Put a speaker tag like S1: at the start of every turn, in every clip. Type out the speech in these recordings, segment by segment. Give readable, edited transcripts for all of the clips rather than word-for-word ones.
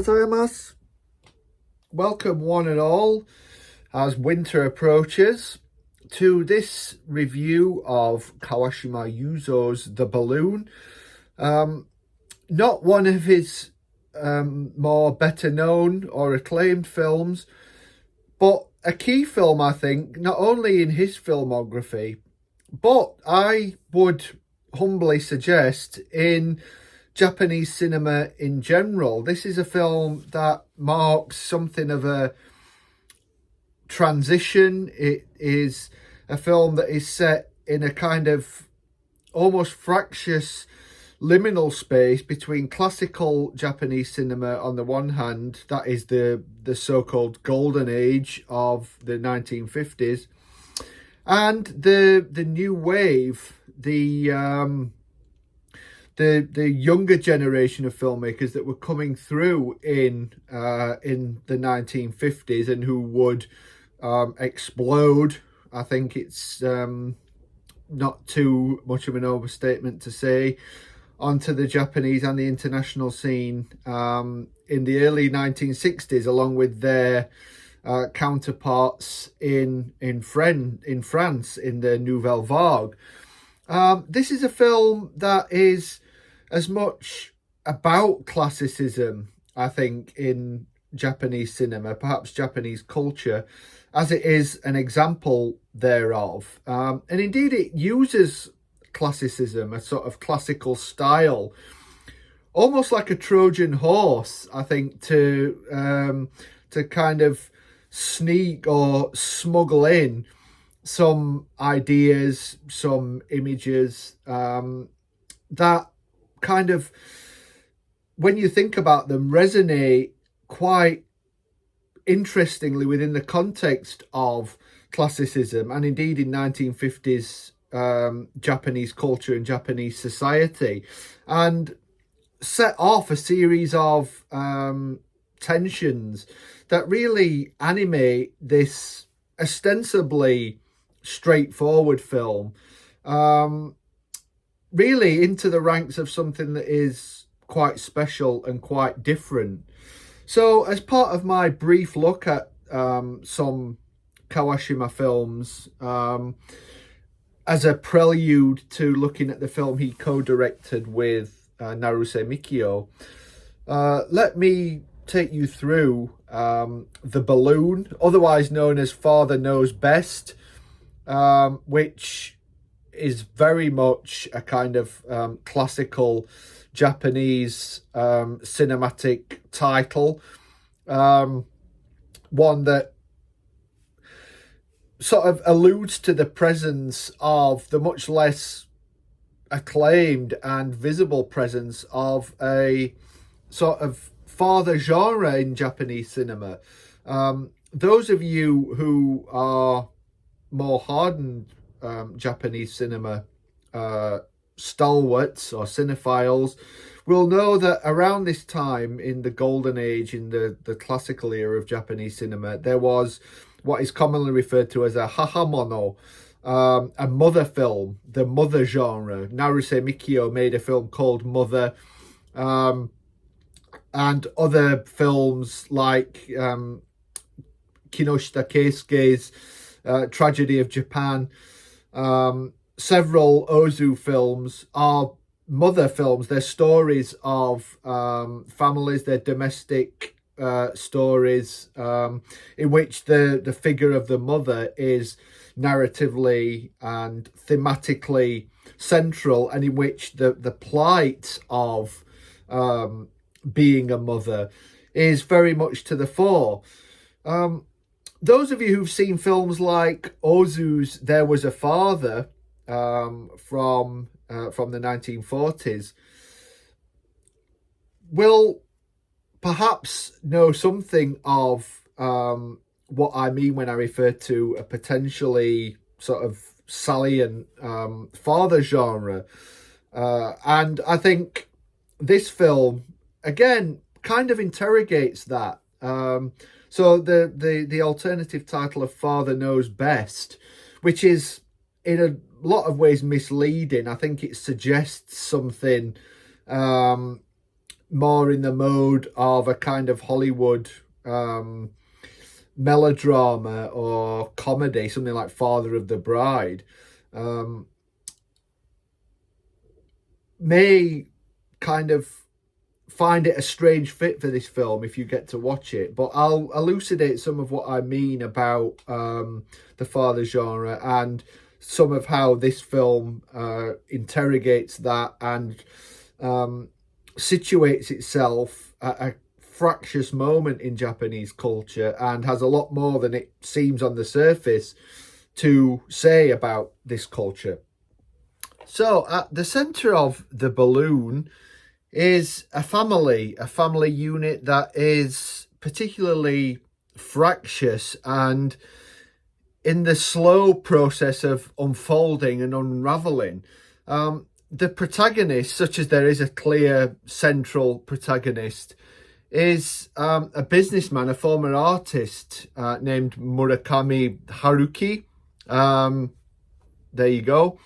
S1: gozaimasu. Welcome one and all, as winter approaches, to this review of Kawashima Yuzo's The Balloon. Not one of his more better known or acclaimed films, but a key film, I think, not only in his filmography, but I would humbly suggest in Japanese cinema in general. This is a film that marks something of a transition. It is a film that is set in a kind of almost fractious liminal space between classical Japanese cinema on the one hand, that is the so-called golden age of the 1950s, and the new wave, the younger generation of filmmakers that were coming through in the 1950s and who would explode. I think it's not too much of an overstatement to say, onto the Japanese and the international scene in the early 1960s, along with their counterparts in France in the Nouvelle Vague. This is a film that is as much about classicism, I think, in Japanese cinema, perhaps Japanese culture, as it is an example thereof. And indeed, it uses classicism, a sort of classical style, almost like a Trojan horse, I think, to kind of sneak or smuggle in some ideas, some images that kind of, when you think about them, resonate quite interestingly within the context of classicism and indeed in 1950s Japanese culture and Japanese society, and set off a series of tensions that really animate this ostensibly straightforward film really into the ranks of something that is quite special and quite different. So as part of my brief look at some Kawashima films, as a prelude to looking at the film he co-directed with Naruse Mikio, let me take you through The Balloon, otherwise known as Father Knows Best, which is very much a kind of classical Japanese cinematic title, one that sort of alludes to the presence of the much less acclaimed and visible presence of a sort of father genre in Japanese cinema. Those of you who are more hardened Japanese cinema stalwarts or cinephiles will know that around this time, in the golden age, in the classical era of Japanese cinema, there was what is commonly referred to as a hahamono, a mother film, the mother genre. Naruse Mikio made a film called Mother, and other films like Kinoshita Keisuke's Tragedy of Japan. Several Ozu films are mother films. They're stories of families, they're domestic stories in which the figure of the mother is narratively and thematically central, and in which the plight of being a mother is very much to the fore. Those of you who've seen films like Ozu's There Was a Father from the 1940s will perhaps know something of what I mean when I refer to a potentially sort of salient father genre. And I think this film, again, kind of interrogates that. So the alternative title of Father Knows Best, which is in a lot of ways misleading. I think it suggests something more in the mode of a kind of Hollywood melodrama or comedy, something like Father of the Bride, may kind of find it a strange fit for this film if you get to watch it. But I'll elucidate some of what I mean about the father genre and some of how this film interrogates that and situates itself at a fractious moment in Japanese culture and has a lot more than it seems on the surface to say about this culture. So at the center of the balloon is a family unit that is particularly fractious and in the slow process of unfolding and unraveling. The protagonist, such as there is a clear central protagonist, is a businessman, a former artist named Murakami Haruki. There you go.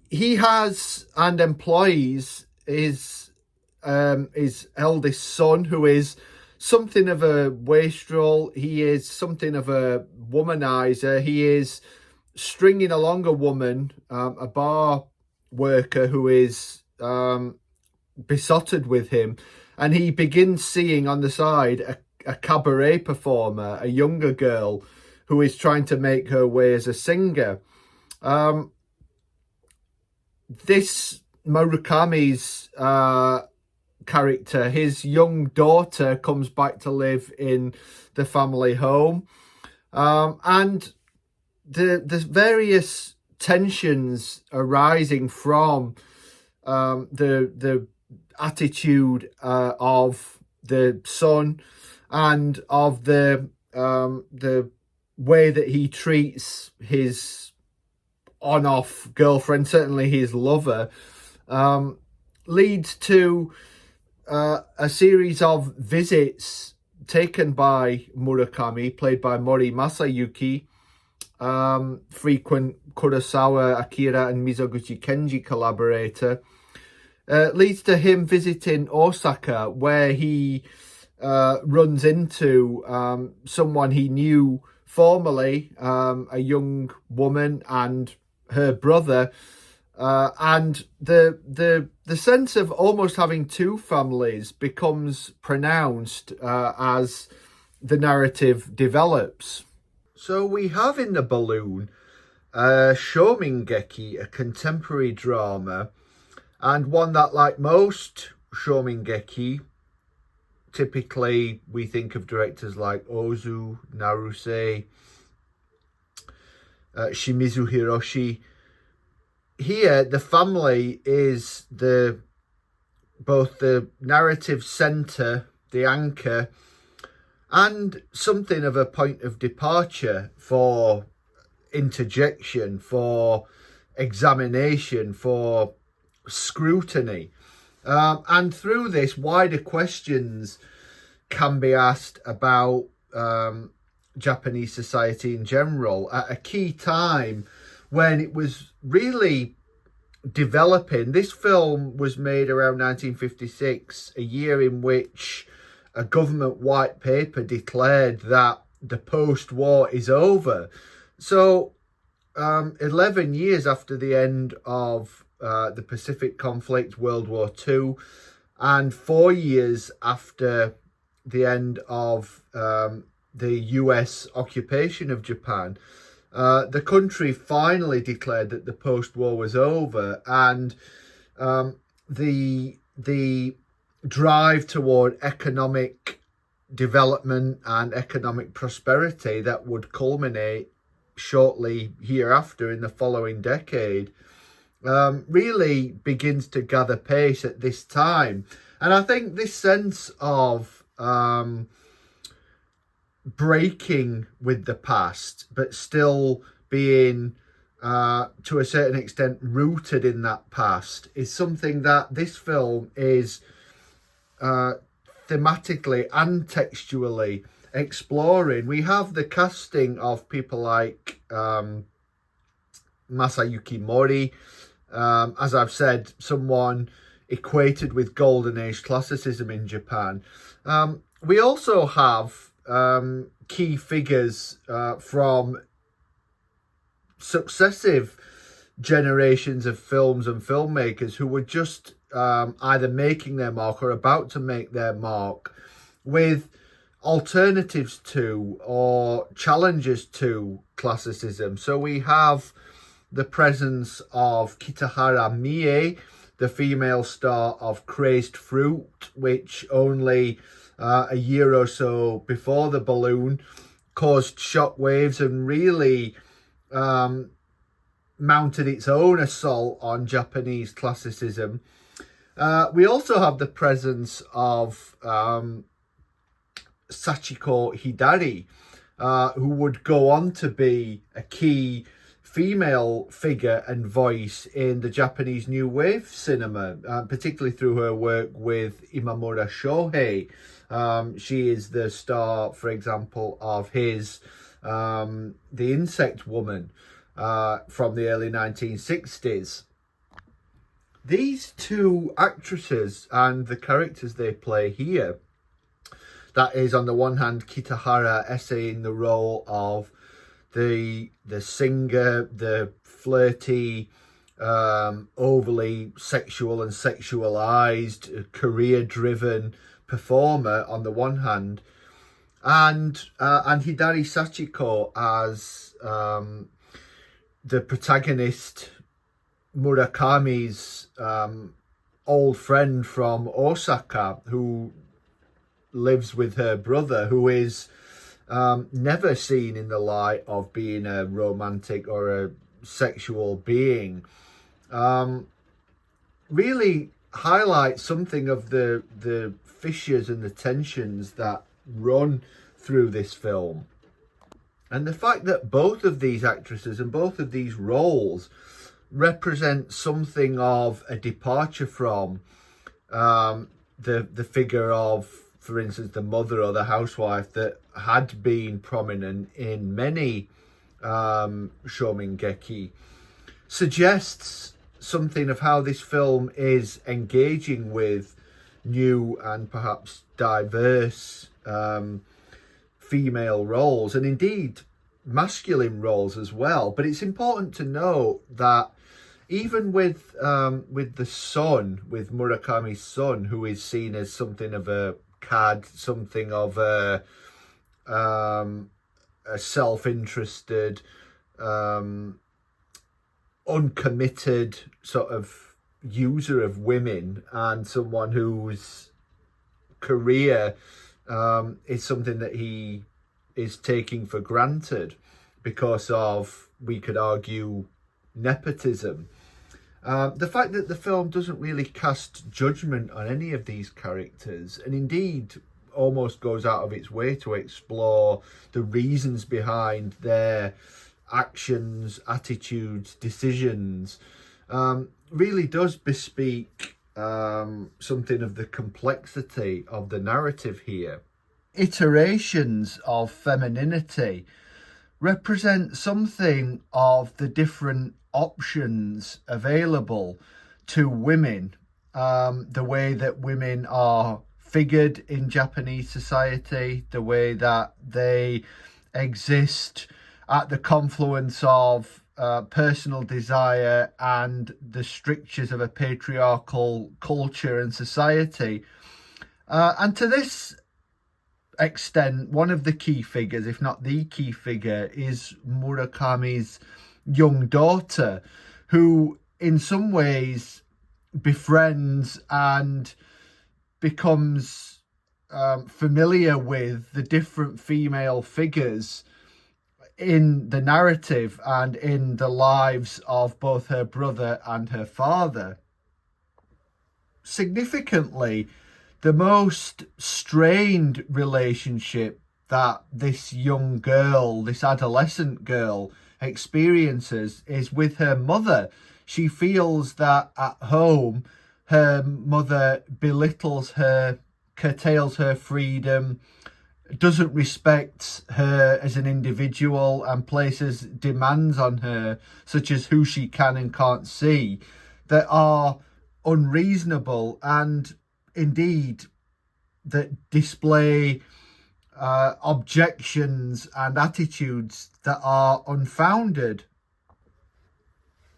S1: He has and employs his eldest son, who is something of a wastrel. He is something of a womanizer. He is stringing along a woman, a bar worker, who is besotted with him, and he begins seeing on the side a cabaret performer, a younger girl, who is trying to make her way as a singer. This Murakami's character, his young daughter, comes back to live in the family home, and the various tensions arising from the attitude of the son and of the way that he treats his on-off girlfriend, certainly his lover, leads to a series of visits taken by Murakami, played by Mori Masayuki, frequent Kurosawa, Akira and Mizoguchi Kenji collaborator, leads to him visiting Osaka, where he runs into someone he knew formerly, a young woman and her brother, and the sense of almost having two families becomes pronounced as the narrative develops. So we have in the balloon Shomingeki, a contemporary drama, and one that, like most Shomingeki, typically we think of directors like Ozu, Naruse, Shimizu Hiroshi. Here, the family is both the narrative centre, the anchor, and something of a point of departure for interjection, for examination, for scrutiny. And through this, wider questions can be asked about Japanese society in general at a key time when it was really developing. This film was made around 1956, a year in which a government white paper declared that the post-war is over. So 11 years after the end of the Pacific conflict, World War II, and 4 years after the end of the US occupation of Japan, the country finally declared that the post-war was over, and the drive toward economic development and economic prosperity that would culminate shortly hereafter in the following decade really begins to gather pace at this time. And I think this sense of breaking with the past, but still being to a certain extent rooted in that past, is something that this film is thematically and textually exploring. We have the casting of people like Masayuki Mori, as I've said, someone equated with golden age classicism in Japan. We also have key figures from successive generations of films and filmmakers who were just either making their mark or about to make their mark with alternatives to or challenges to classicism. So we have the presence of Kitahara Mie, the female star of Crazed Fruit, which only a year or so before the balloon caused shockwaves and really mounted its own assault on Japanese classicism. We also have the presence of Sachiko Hidari, who would go on to be a key female figure and voice in the Japanese New Wave cinema, particularly through her work with Imamura Shohei. She is the star, for example, of his The Insect Woman from the early 1960s. These two actresses and the characters they play here, that is, on the one hand, Kitahara essaying the role of the singer, the flirty, overly sexual and sexualized, career-driven performer on the one hand, and Hidari Sachiko as the protagonist, Murakami's old friend from Osaka, who lives with her brother, who is never seen in the light of being a romantic or a sexual being, really highlights something of the fissures and the tensions that run through this film. And the fact that both of these actresses and both of these roles represent something of a departure from the figure of, for instance, the mother or the housewife that had been prominent in many shomengeki, suggests something of how this film is engaging with new and perhaps diverse female roles, and indeed masculine roles as well. But it's important to note that even with the son, with Murakami's son, who is seen as something of a cad, something of a self-interested, uncommitted sort of user of women, and someone whose career is something that he is taking for granted because of, we could argue, nepotism. The fact that the film doesn't really cast judgment on any of these characters, and indeed almost goes out of its way to explore the reasons behind their actions, attitudes, decisions, really does bespeak something of the complexity of the narrative here. Iterations of femininity represent something of the different options available to women, the way that women are figured in Japanese society, the way that they exist at the confluence of personal desire and the strictures of a patriarchal culture and society. And to this extent, one of the key figures, if not the key figure, is Murakami's young daughter, who in some ways befriends and becomes familiar with the different female figures in the narrative and in the lives of both her brother and her father. Significantly, the most strained relationship that this young girl, this adolescent girl, experiences is with her mother. She feels that at home her mother belittles her, curtails her freedom, doesn't respect her as an individual, and places demands on her, such as who she can and can't see, that are unreasonable and indeed that display objections and attitudes that are unfounded.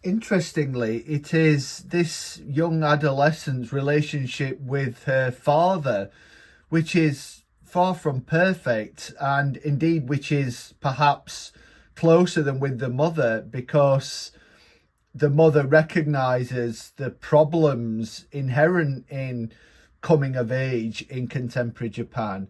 S1: Interestingly, it is this young adolescent's relationship with her father, which is far from perfect, and indeed which is perhaps closer than with the mother, because the mother recognizes the problems inherent in coming of age in contemporary Japan.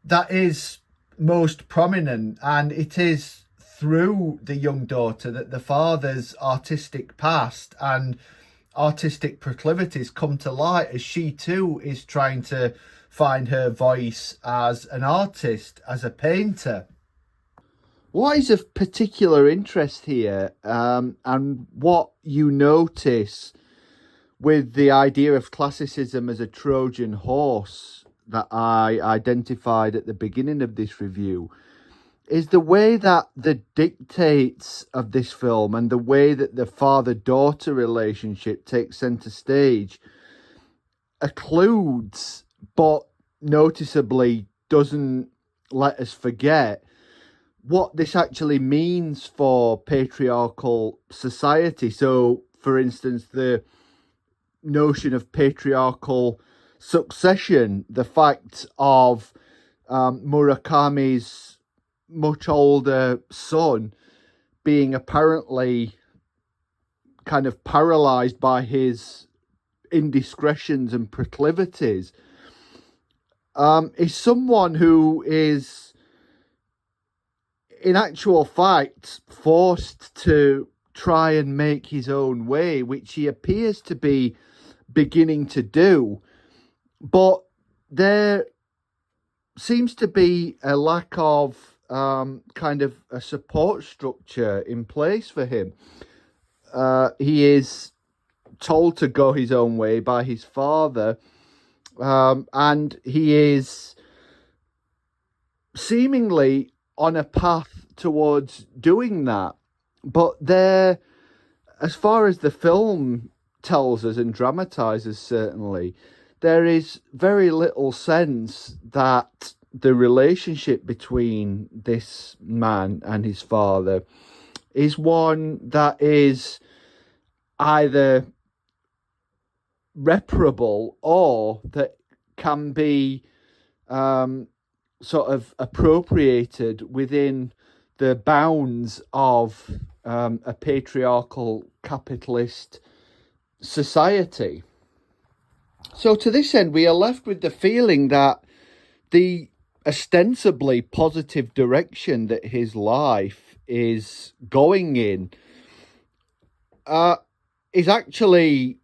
S1: That is most prominent, and it is through the young daughter that the father's artistic past and artistic proclivities come to light, as she too is trying to find her voice as an artist, as a painter. What is of particular interest here, and what you notice with the idea of classicism as a Trojan horse that I identified at the beginning of this review, is the way that the dictates of this film and the way that the father-daughter relationship takes centre stage occludes, but noticeably doesn't let us forget what this actually means for patriarchal society. So, for instance, the notion of patriarchal succession, the fact of Murakami's much older son being apparently kind of paralyzed by his indiscretions and proclivities, is someone who is in actual fact forced to try and make his own way, which he appears to be beginning to do. But there seems to be a lack of kind of a support structure in place for him. He is told to go his own way by his father, and he is seemingly on a path towards doing that. But there, as far as the film tells us and dramatizes, certainly, there is very little sense that the relationship between this man and his father is one that is either reparable or that can be sort of appropriated within the bounds of a patriarchal capitalist society. So to this end, we are left with the feeling that the ostensibly positive direction that his life is going in is actually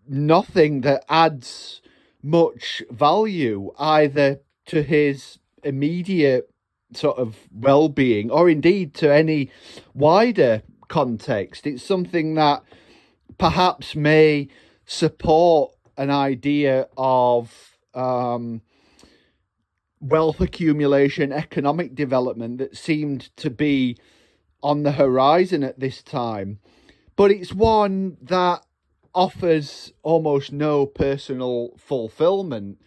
S1: nothing that adds much value either to his immediate sort of well-being or indeed to any wider context. It's something that perhaps may support an idea of wealth accumulation, economic development that seemed to be on the horizon at this time. But it's one that offers almost no personal fulfillment.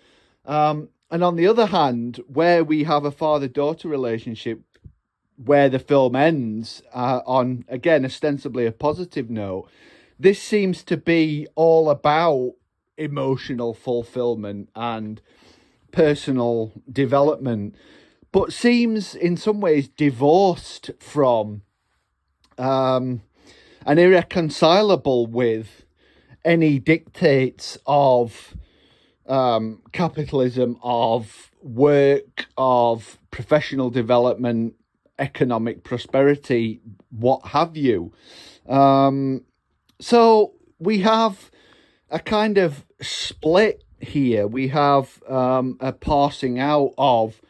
S1: And on the other hand, where we have a father-daughter relationship where the film ends on, again, ostensibly a positive note, this seems to be all about emotional fulfillment and personal development, but seems in some ways divorced from and irreconcilable with any dictates of capitalism, of work, of professional development, economic prosperity, what have you. So we have a kind of split here. We have a parsing out of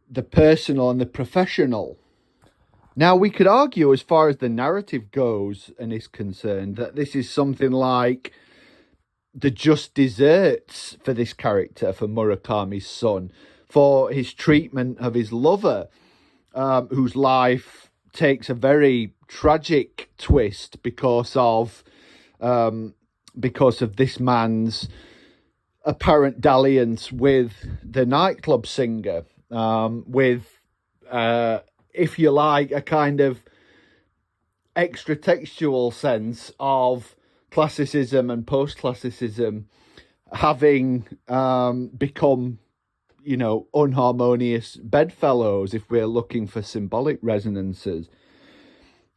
S1: the personal and the professional. Now, we could argue, as far as the narrative goes and is concerned, that this is something like the just desserts for this character, for Murakami's son, for his treatment of his lover, whose life takes a very tragic twist because of because of this man's apparent dalliance with the nightclub singer, with, if you like, a kind of extra textual sense of classicism and post-classicism having become, unharmonious bedfellows, if we're looking for symbolic resonances.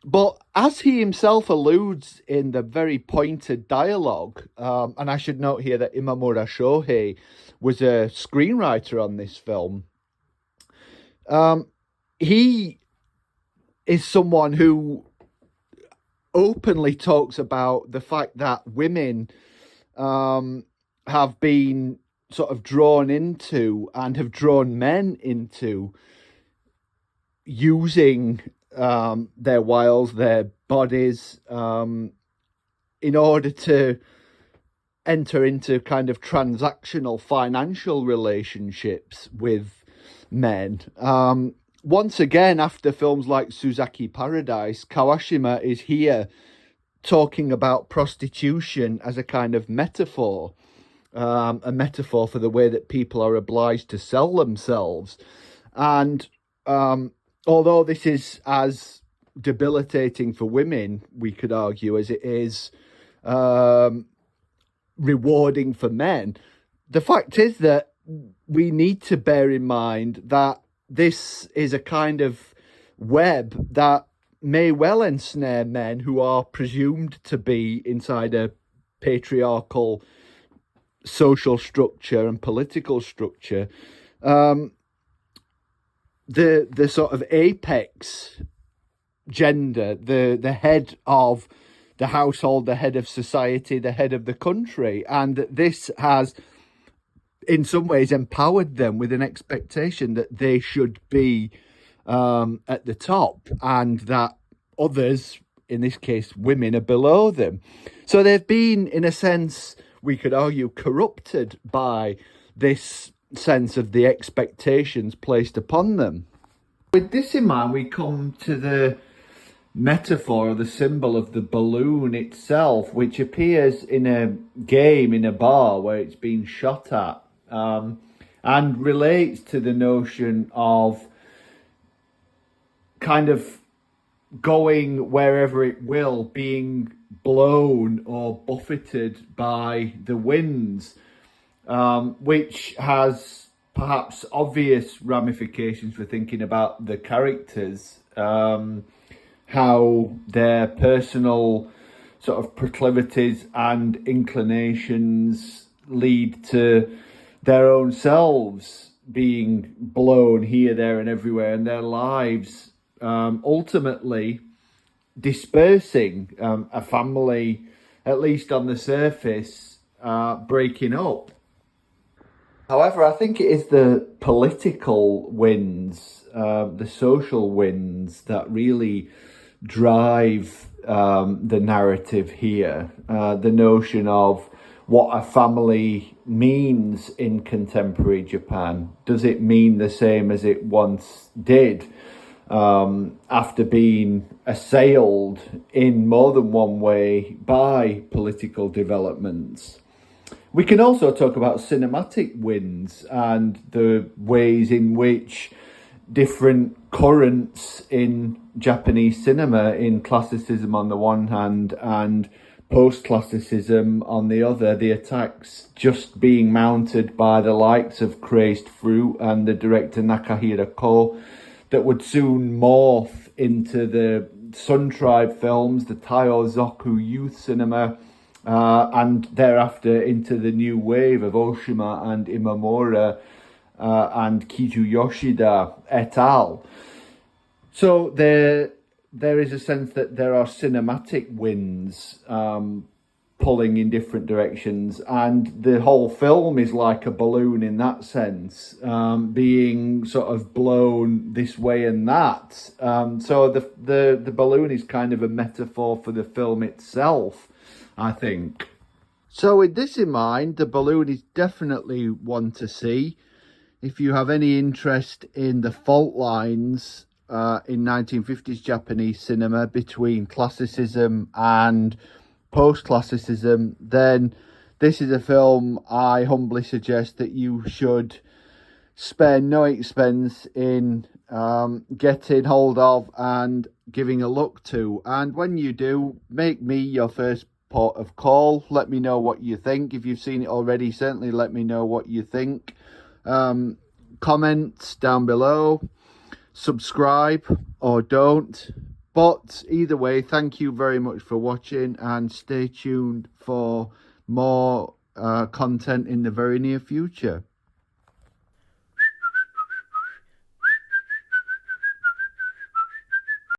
S1: But as he himself alludes in the very pointed dialogue, and I should note here that Imamura Shohei was a screenwriter on this film, he is someone who openly talks about the fact that women have been sort of drawn into and have drawn men into using their wiles, their bodies, in order to enter into kind of transactional financial relationships with men. Once again, after films like Suzaki Paradise, Kawashima is here talking about prostitution as a kind of metaphor, a metaphor for the way that people are obliged to sell themselves. And although this is as debilitating for women, we could argue, as it is rewarding for men, the fact is that we need to bear in mind that this is a kind of web that may well ensnare men who are presumed to be inside a patriarchal social structure and political structure. The sort of apex gender, the head of the household, the head of society, the head of the country, and this has in some ways empowered them with an expectation that they should be at the top and that others, in this case women, are below them. So they've been, in a sense, we could argue, corrupted by this sense of the expectations placed upon them. With this in mind, we come to the metaphor or the symbol of the balloon itself, which appears in a game in a bar where it's been shot at, and relates to the notion of kind of going wherever it will, being blown or buffeted by the winds, which has perhaps obvious ramifications for thinking about the characters, how their personal sort of proclivities and inclinations lead to their own selves being blown here, there and everywhere, and their lives ultimately dispersing, a family, at least on the surface, breaking up. However, I think it is the political winds, the social winds that really drive the narrative here. The notion of what a family means in contemporary Japan. Does it mean the same as it once did, after being assailed in more than one way by political developments? We can also talk about cinematic winds and the ways in which different currents in Japanese cinema, in classicism on the one hand and post-classicism on the other, the attacks just being mounted by the likes of Crazed Fruit and the director Nakahira Ko, that would soon morph into the Sun Tribe films, the Taiyo Zoku youth cinema, and thereafter into the new wave of Oshima and Imamura and Kiju Yoshida et al. So there is a sense that there are cinematic winds pulling in different directions, and the whole film is like a balloon in that sense, being sort of blown this way and that. So the balloon is kind of a metaphor for the film itself, I think. So with this in mind, the balloon is definitely one to see. If you have any interest in the fault lines in 1950s Japanese cinema between classicism and post-classicism, then this is a film I humbly suggest that you should spare no expense in getting hold of and giving a look to. And when you do, make me your first port of call. Let me know what you think. If you've seen it already, certainly let me know what you think. Comments down below, subscribe or don't. But either way, thank you very much for watching, and stay tuned for more content in the very near future.